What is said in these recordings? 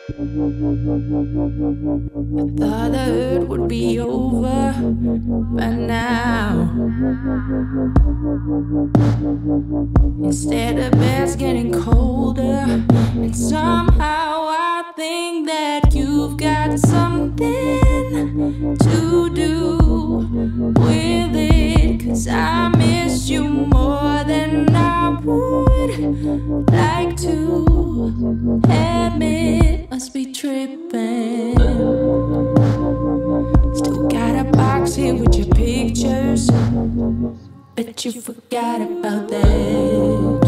Thought the hurt would be over by now. Instead, the bed's getting colder, and somehow I think that you've got something to do with it. 'Cause I miss you more than I would like to admit. Must be tripping. Still got a box here with your pictures, but you forgot about that.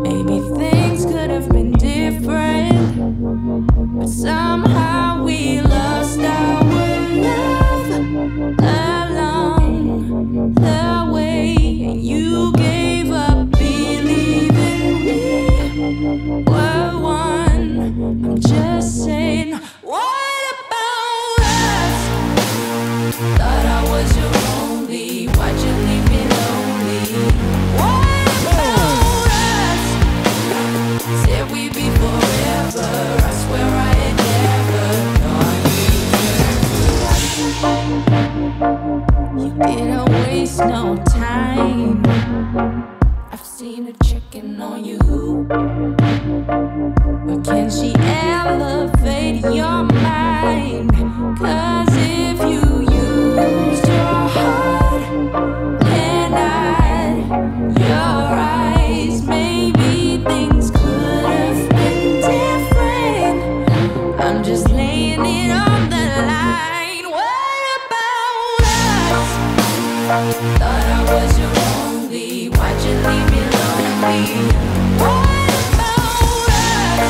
Maybe things could have been different, but somehow we lost our love along the way. And you gave up believing we were one. I'm just saying, what about us? Thought I was your only, why'd you leave me lonely? What about us? Said we'd be forever, I swear I had never thought you didn't waste no time. I've seen her checking on you, but can she elevate your mind? 'Cause if you used your heart and not your eyes, maybe things could have been different. I'm just laying it on the line. What about us? Thought I was your only, why'd you leave me lonely? What about us?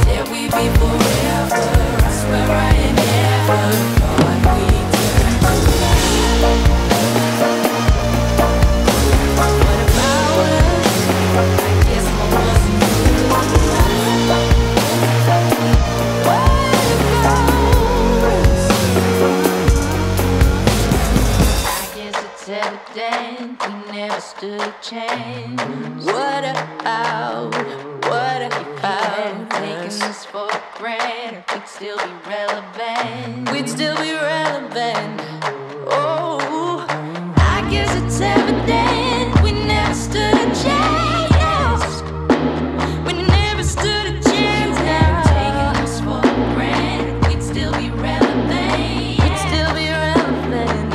Said we'd be forever, I swear I had never thought we'd turn to love. What about us? I guess I wasn't good enough. What about us? I guess it's evident we never stood a chance. What about taking this for granted? We'd still be relevant. We'd still be relevant. Oh, I guess it's evident we never stood a chance. We never stood a chance. Taking this for granted, we'd still be relevant. We'd still be relevant.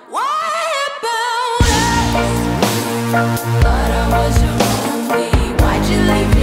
What about us? Thought I was your only, why'd you leave me